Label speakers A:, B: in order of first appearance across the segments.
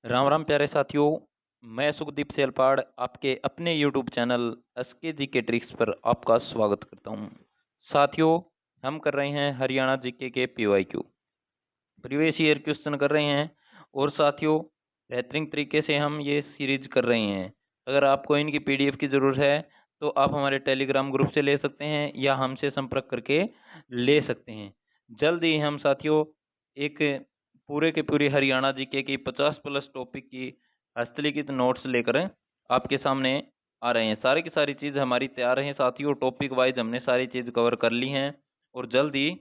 A: राम राम प्यारे साथियों। मैं सुखदीप सेलपाड़ आपके अपने YouTube चैनल एसके जी के ट्रिक्स पर आपका स्वागत करता हूं। साथियों, हम कर रहे हैं हरियाणा जीके के PYQ प्रीवियस ईयर क्वेश्चन कर रहे हैं। और साथियों, बेहतरीन तरीके से हम ये सीरीज कर रहे हैं। अगर आपको इनकी PDF की ज़रूरत है तो आप हमारे टेलीग्राम ग्रुप से ले सकते हैं या हमसे संपर्क करके ले सकते हैं। जल्द ही हम साथियों एक पूरे के पूरे हरियाणा जीके की 50+ टॉपिक की हस्तलिखित नोट्स लेकर आपके सामने आ रहे हैं। सारी की सारी चीज़ हमारी तैयार है साथियों। टॉपिक वाइज हमने सारी चीज़ कवर कर ली हैं और जल्द ही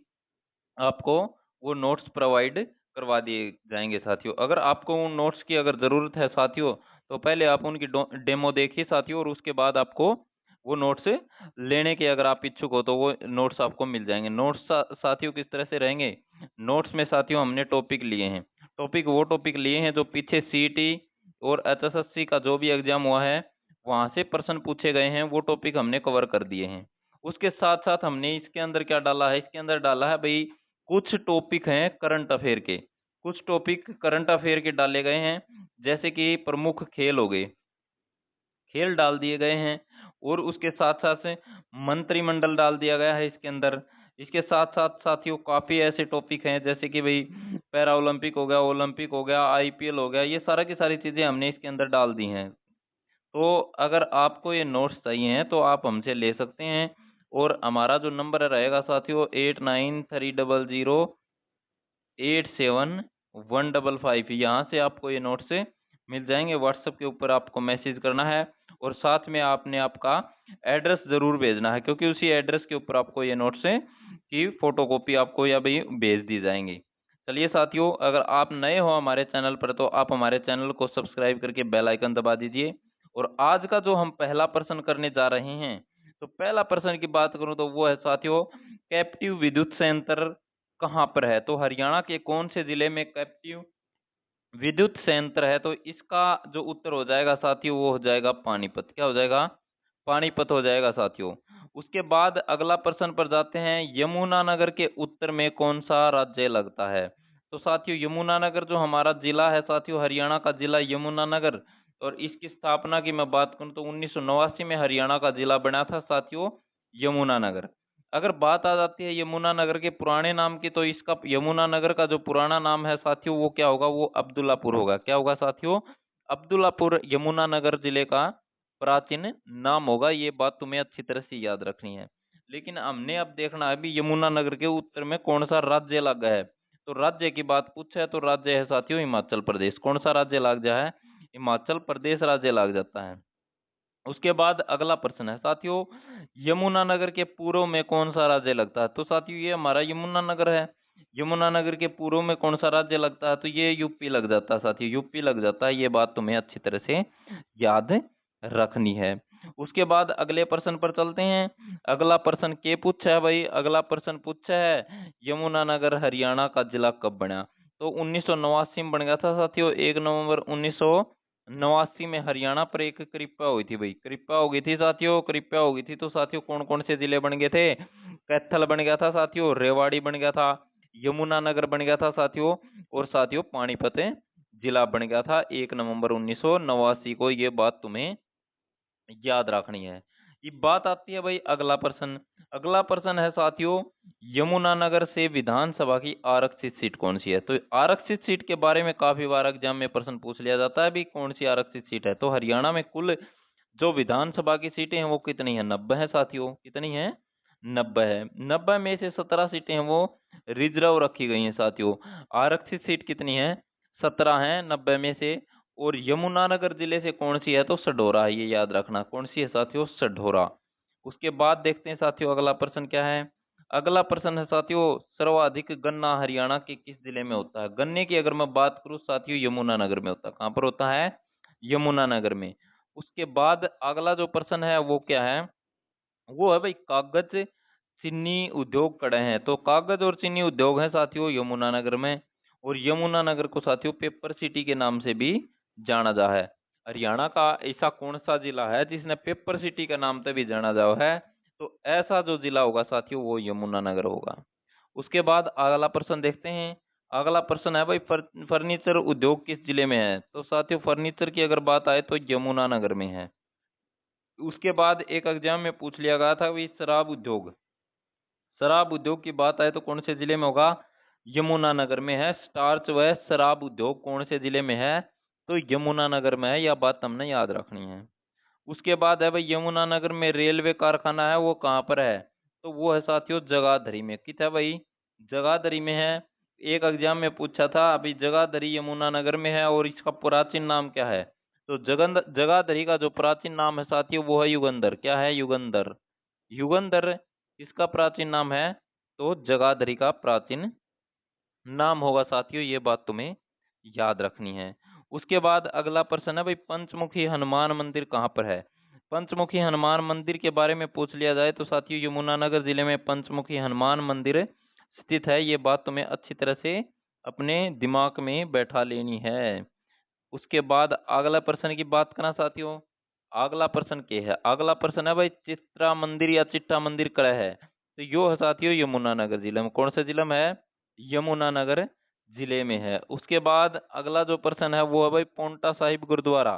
A: आपको वो नोट्स प्रोवाइड करवा दिए जाएंगे साथियों। अगर आपको उन नोट्स की अगर ज़रूरत है साथियों, तो पहले आप उनकी डेमो देखिए साथियों, और उसके बाद आपको वो नोट्स लेने के अगर आप इच्छुक हो तो वो नोट्स आपको मिल जाएंगे। नोट्स साथियों किस तरह से रहेंगे? नोट्स में साथियों हमने टॉपिक लिए हैं। वो टॉपिक लिए हैं जो पीछे CET और HSSC का जो भी एग्जाम हुआ है वहाँ से प्रश्न पूछे गए हैं, वो टॉपिक हमने कवर कर दिए हैं। उसके साथ साथ हमने इसके अंदर क्या डाला है? इसके अंदर डाला है भाई, कुछ टॉपिक हैं करंट अफेयर के। कुछ टॉपिक करंट अफेयर के डाले गए हैं, जैसे कि प्रमुख खेल हो गए, खेल डाल दिए गए हैं। और उसके साथ साथ से मंत्रिमंडल डाल दिया गया है इसके अंदर। इसके साथ साथ साथियों काफ़ी ऐसे टॉपिक हैं, जैसे कि भाई पैरा ओलंपिक हो गया, ओलंपिक हो गया, IPL हो गया, ये सारा की सारी चीज़ें हमने इसके अंदर डाल दी हैं। तो अगर आपको ये नोट्स चाहिए हैं तो आप हमसे ले सकते हैं। और हमारा जो नंबर रहेगा साथियों 8930087155, यहाँ से आपको ये नोट्स मिल जाएंगे। व्हाट्सएप के ऊपर आपको मैसेज करना है और साथ में आपने आपका एड्रेस ज़रूर भेजना है, क्योंकि उसी एड्रेस के ऊपर आपको ये नोट्स की फ़ोटोकॉपी आपको या भाई भेज दी जाएंगी। चलिए साथियों, अगर आप नए हो हमारे चैनल पर तो आप हमारे चैनल को सब्सक्राइब करके बेल आइकन दबा दीजिए। और आज का जो हम पहला प्रश्न करने जा रहे हैं, तो पहला प्रश्न की बात करूं तो वो है साथियों, कैप्टिव विद्युत संयंत्र कहाँ पर है? तो हरियाणा के कौन से जिले में कैप्टिव विद्युत संयंत्र है? तो इसका जो उत्तर हो जाएगा साथियों वो हो जाएगा पानीपत। क्या हो जाएगा? पानीपत हो जाएगा साथियों। उसके बाद अगला प्रश्न पर जाते हैं, यमुनानगर के उत्तर में कौन सा राज्य लगता है? तो साथियों यमुनानगर जो हमारा जिला है साथियों, हरियाणा का जिला यमुनानगर। और इसकी स्थापना की मैं बात करूं तो 1989 में हरियाणा का जिला बना था साथियों यमुनानगर। अगर बात आ जाती है यमुनानगर के पुराने नाम की, तो इसका यमुनानगर का जो पुराना नाम है साथियों वो क्या होगा? वो अब्दुल्लापुर होगा। क्या होगा साथियों? अब्दुल्लापुर यमुनानगर जिले का प्राचीन नाम होगा। ये बात तुम्हें अच्छी तरह से याद रखनी है। लेकिन हमने अब देखना है अभी यमुनानगर के उत्तर में कौन सा राज्य लगा है। तो राज्य की बात पूछे है तो राज्य है साथियों हिमाचल प्रदेश। कौन सा राज्य लग जाए? हिमाचल प्रदेश राज्य लग जाता है। उसके बाद अगला प्रश्न है साथियों, यमुनानगर के पूर्व में कौन सा राज्य लगता है? तो साथियों ये हमारा यमुनानगर है। यमुनानगर के पूर्व में कौन सा राज्य लगता है? तो ये यूपी लग जाता है साथियों, यूपी लग जाता है। ये बात तुम्हें अच्छी तरह से याद रखनी है। उसके बाद अगले प्रश्न पर चलते हैं। अगला प्रश्न के पूछा है भाई? अगला प्रश्न पूछा है, यमुनानगर हरियाणा का जिला कब बना? तो 1989 में बन गया था साथियों। 1 नवंबर 1989 में हरियाणा पर एक कृपया हुई थी भाई, कृपया हो गई थी साथियों, कृपया हो गई थी। तो साथियों कौन कौन से जिले बन गए थे? कैथल बन गया था साथियों, रेवाड़ी बन गया था, यमुनानगर बन गया था साथियों, और साथियों पानीपत जिला बन गया था 1 नवंबर 1989 को। ये बात तुम्हें याद रखनी है। ये बात आती है भाई अगला प्रश्न। अगला प्रश्न है साथियों, यमुनानगर से विधानसभा की आरक्षित सीट कौन सी है? तो आरक्षित सीट के बारे में काफी बार एग्जाम में प्रश्न पूछ लिया जाता है भी कौन सी आरक्षित सीट है। तो हरियाणा में कुल जो विधानसभा की सीटें हैं वो कितनी है? 90 है साथियों। कितनी है? 90 है। 90 में से 17 सीटें हैं वो रिजर्व रखी गई हैं साथियों। आरक्षित सीट कितनी है? 17 है 90 में से। और यमुनानगर जिले से कौन सी है? तो सढौरा है। ये याद रखना कौन सी है साथियों? सढौरा। उसके बाद देखते हैं साथियों अगला प्रश्न क्या है। अगला प्रश्न है साथियों, सर्वाधिक गन्ना हरियाणा के किस जिले में होता है? गन्ने की अगर मैं बात करूं साथियों यमुनानगर में होता है। कहाँ पर होता है? यमुनानगर में। उसके बाद अगला जो प्रश्न है वो क्या है? वो है भाई कागज चीनी उद्योग कड़े हैं। तो कागज और चीनी उद्योग है साथियों यमुनानगर में। और यमुनानगर को साथियों पेपर सिटी के नाम से भी जाना जा है। हरियाणा का ऐसा कौन सा जिला है जिसने पेपर सिटी के नाम से भी जाना जा है? तो ऐसा जो जिला होगा साथियों वो यमुनानगर होगा। उसके बाद अगला प्रश्न देखते हैं। अगला प्रश्न है भाई, फर्नीचर उद्योग किस जिले में है? तो साथियों फर्नीचर की अगर बात आए तो यमुनानगर में है। उसके बाद एक एग्जाम में पूछ लिया गया था भाई, शराब उद्योग, शराब उद्योग की बात आए तो कौन से जिले में होगा? यमुनानगर में है। स्टार्च व शराब उद्योग कौन से जिले में है? तो यमुनानगर में है। यह बात हमने याद रखनी है। उसके बाद है भाई, यमुनानगर में रेलवे कारखाना है, वो कहाँ पर है? तो वो है साथियों जगाधरी में। कितना भाई? जगाधरी में है। एक एग्जाम में पूछा था अभी, जगाधरी यमुनानगर में है और इसका प्राचीन नाम क्या है? तो जगाधरी का जो प्राचीन नाम है साथियों वो है युगंधर। क्या है? युगंधर। युगंधर इसका प्राचीन नाम है। तो जगाधरी का प्राचीन नाम होगा साथियों, ये बात तुम्हें याद रखनी है। उसके बाद अगला प्रश्न है भाई, पंचमुखी हनुमान मंदिर कहाँ पर है? पंचमुखी हनुमान मंदिर के बारे में पूछ लिया जाए तो साथियों यमुनानगर जिले में पंचमुखी हनुमान मंदिर स्थित है। ये बात तुम्हें अच्छी तरह से अपने दिमाग में बैठा लेनी है। उसके बाद अगला प्रश्न की बात करना साथियों। अगला प्रश्न क्या है? अगला प्रश्न है भाई, चित्रा मंदिर या चिट्टा मंदिर कहाँ है? तो यो है साथियों यमुनानगर जिले में। कौन से जिले में है? यमुनानगर जिले में है। उसके बाद अगला जो प्रश्न है वो है भाई, पोंटा साहिब गुरुद्वारा।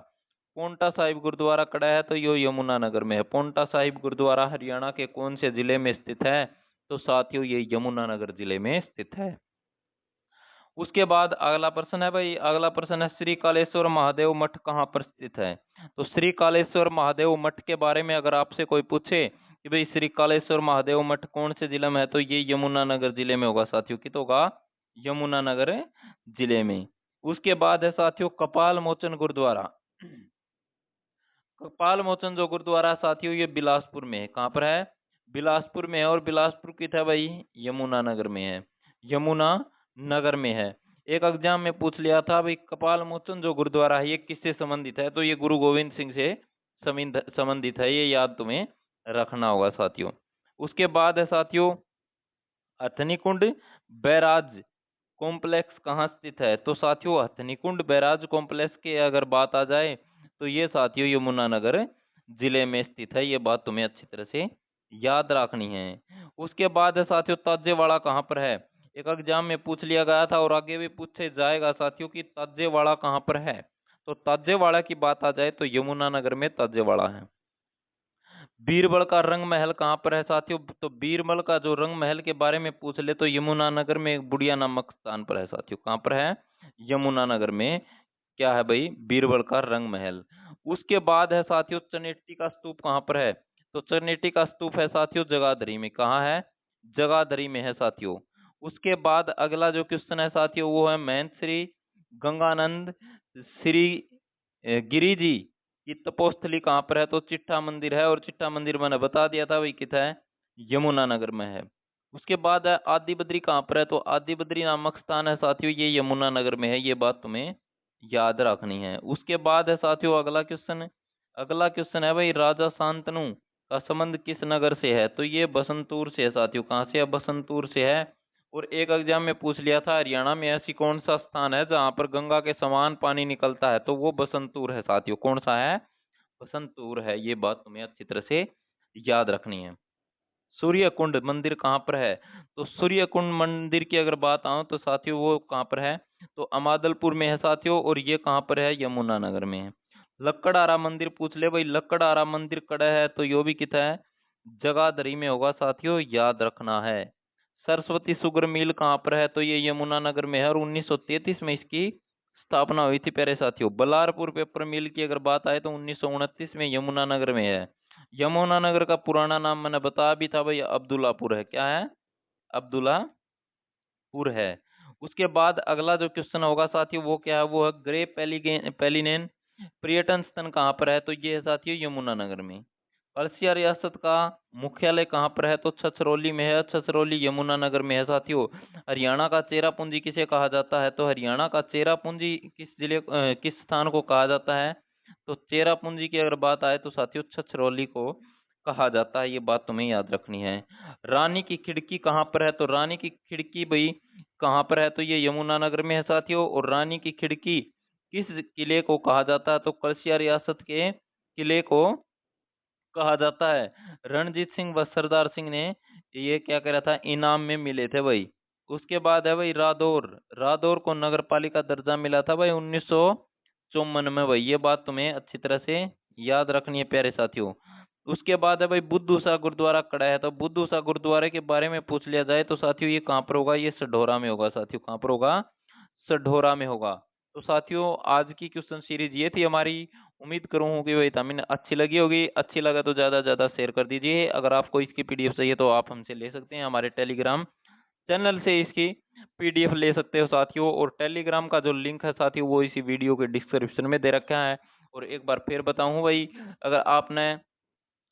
A: पोंटा साहिब गुरुद्वारा कड़ा है? तो यो यमुनानगर में है। पोंटा साहिब गुरुद्वारा हरियाणा के कौन से जिले में स्थित है? तो साथियों ये यमुनानगर जिले में स्थित है। उसके बाद अगला प्रश्न है भाई, अगला प्रश्न है, श्री कालेश्वर महादेव मठ कहाँ पर स्थित है? तो श्री कालेश्वर महादेव मठ के बारे में अगर आपसे कोई पूछे कि भाई श्री कालेश्वर महादेव मठ कौन से जिले में है, तो ये यमुनानगर जिले में होगा साथियों। कित होगा? यमुनानगर जिले में। उसके बाद है साथियों कपाल मोचन गुरुद्वारा। कपाल मोचन जो गुरुद्वारा है साथियों ये बिलासपुर में है। कहाँ पर है? बिलासपुर में है। और बिलासपुर की था भाई? यमुनानगर में है। यमुना नगर में है। एक एग्जाम में पूछ लिया था भाई, कपाल मोचन जो गुरुद्वारा है ये किससे संबंधित है? तो ये गुरु गोविंद सिंह से संबंधित है। ये याद तुम्हें रखना होगा साथियों। उसके बाद है साथियों, हथनी कुंड बैराज कॉम्प्लेक्स कहाँ स्थित है? तो साथियों हथनी कुंड बैराज कॉम्प्लेक्स की अगर बात आ जाए तो ये साथियों यमुनानगर जिले में स्थित है। ये बात तुम्हें अच्छी तरह से याद रखनी है। उसके बाद है साथियों, ताजेवाड़ा कहाँ पर है? एक एग्जाम में पूछ लिया गया था और आगे भी पूछे जाएगा साथियों कि ताजेवाड़ा कहाँ पर है। तो ताजेवाड़ा की बात आ जाए तो यमुनानगर में ताजेवाड़ा है। बीरबल का रंग महल कहाँ पर है साथियों? तो बीरबल का जो रंग महल के बारे में पूछ ले तो यमुनानगर में एक बुढ़िया नामक स्थान पर है साथियों। कहाँ पर है? यमुनानगर में। क्या है भाई? बीरबल का रंग महल। उसके बाद है साथियों, चनेट्टी का स्तूप कहाँ पर है? तो चनेट्टी का स्तूप है साथियों जगाधरी में। कहाँ है? जगाधरी में है साथियों। उसके बाद अगला जो क्वेश्चन है साथियों वो है, महंत श्री गंगानंद श्री गिरी जी की तपोस्थली कहाँ पर है? तो चिट्ठा मंदिर है। और चिट्ठा मंदिर मैंने बता दिया था भाई कितना है? यमुनानगर में है। उसके बाद है आदि बद्री कहाँ पर है? तो आदि बद्री नामक स्थान है साथियों ये यमुनानगर में है। ये बात तुम्हें याद रखनी है। उसके बाद है साथियों अगला क्वेश्चन। अगला क्वेश्चन है भाई, राजा शांतनु का संबंध किस नगर से है? तो ये बसंतपुर से है साथियों। कहाँ से है? बसंतपुर से है। और एक एग्जाम में पूछ लिया था, हरियाणा में ऐसी कौन सा स्थान है जहां पर गंगा के समान पानी निकलता है? तो वो बसंतपुर है साथियों। कौन सा है? बसंतपुर है। ये बात तुम्हें अच्छी तरह से याद रखनी है। सूर्य कुंड मंदिर कहाँ पर है? तो सूर्य कुंड मंदिर की अगर बात आऊं तो साथियों वो कहाँ पर है? तो अमादलपुर में है साथियों। और ये कहाँ पर है? यमुनानगर में है। लक्कड़ारा मंदिर पूछ ले भाई, लक्कड़ारा मंदिर कड़ा है? तो यो भी कितना है? जगाधरी में होगा साथियों। याद रखना है। सरस्वती शुगर मिल कहाँ पर है? तो ये यमुनानगर में है। और 1933 में इसकी स्थापना हुई थी प्यारे साथियों। बलारपुर पेपर मिल की अगर बात आए तो 1929 में यमुनानगर में है। यमुनानगर का पुराना नाम मैंने बता भी था भाई, अब्दुल्लापुर है। क्या है? अब्दुल्लापुर है। उसके बाद अगला जो क्वेश्चन होगा साथियों वो क्या है? वो है ग्रे पेलिनेन पर्यटन स्थल कहाँ पर है? तो ये है साथियों यमुनानगर में। कलसिया रियासत का मुख्यालय कहाँ पर है? तो छछरौली में है। छछरौली यमुनानगर में है साथियों। हरियाणा का चेरापूंजी किसे कहा जाता है? तो हरियाणा का चेरापूंजी किस किस स्थान को कहा जाता है? तो चेरापूंजी की अगर बात आए तो साथियों छछरौली को कहा जाता है। ये बात तुम्हें याद रखनी है। रानी की खिड़की कहाँ पर है? तो रानी की खिड़की भाई कहाँ पर है? तो ये यमुनानगर में है साथियों। और रानी की खिड़की किस किले को कहा जाता है? तो कलसिया रियासत के किले को कहा जाता है। रणजीत सिंह व सरदार सिंह ने ये क्या करा था? इनाम में मिले थे भाई। उसके बाद है भाई रादौर। रादौर को नगर पालिका दर्जा मिला था भाई 1954 में भाई, ये बात तुम्हें अच्छी तरह से याद रखनी है प्यारे साथियों। उसके बाद है भाई बुद्धू सा गुरुद्वारा कड़ा है। तो बुद्धू सा गुरुद्वारे के बारे में पूछ लिया जाए तो साथियों ये कहाँ पर होगा, ये सढौरा में होगा साथियों। कहाँ पर होगा, सढौरा में होगा। तो साथियों आज की क्वेश्चन सीरीज ये थी हमारी। उम्मीद करूँ कि वही तमिन अच्छी लगी होगी। अच्छी लगा तो ज्यादा से ज्यादा शेयर कर दीजिए। अगर आपको इसकी पीडीएफ चाहिए तो आप हमसे ले सकते हैं, हमारे टेलीग्राम चैनल से इसकी पीडीएफ ले सकते हो साथियों। और टेलीग्राम का जो लिंक है साथियों वो इसी वीडियो के डिस्क्रिप्शन में दे रखा है। और एक बार फिर बताऊं भाई, अगर आपने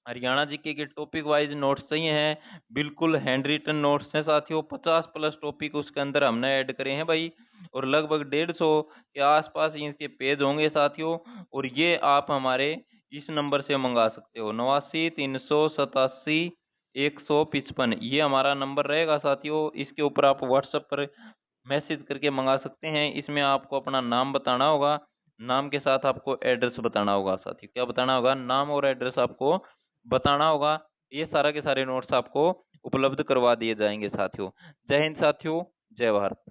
A: हरियाणा जीके के टॉपिक वाइज नोट्स चाहिए हैं, बिल्कुल हैंड रिटन नोट्स हैं साथियों। 50+ टॉपिक उसके अंदर हमने ऐड करे हैं भाई, और लगभग 150 के आसपास इनके पेज होंगे साथियों। और ये आप हमारे इस नंबर से मंगा सकते हो, 89 387 155, ये हमारा नंबर रहेगा साथियों। इसके ऊपर आप व्हाट्सएप पर मैसेज करके मंगा सकते हैं। इसमें आपको अपना नाम बताना होगा, नाम के साथ आपको एड्रेस बताना होगा साथियों। क्या बताना होगा, नाम और एड्रेस आपको बताना होगा। ये सारा के सारे नोट्स आपको उपलब्ध करवा दिए जाएंगे साथियों। जय हिंद साथियों, जय भारत।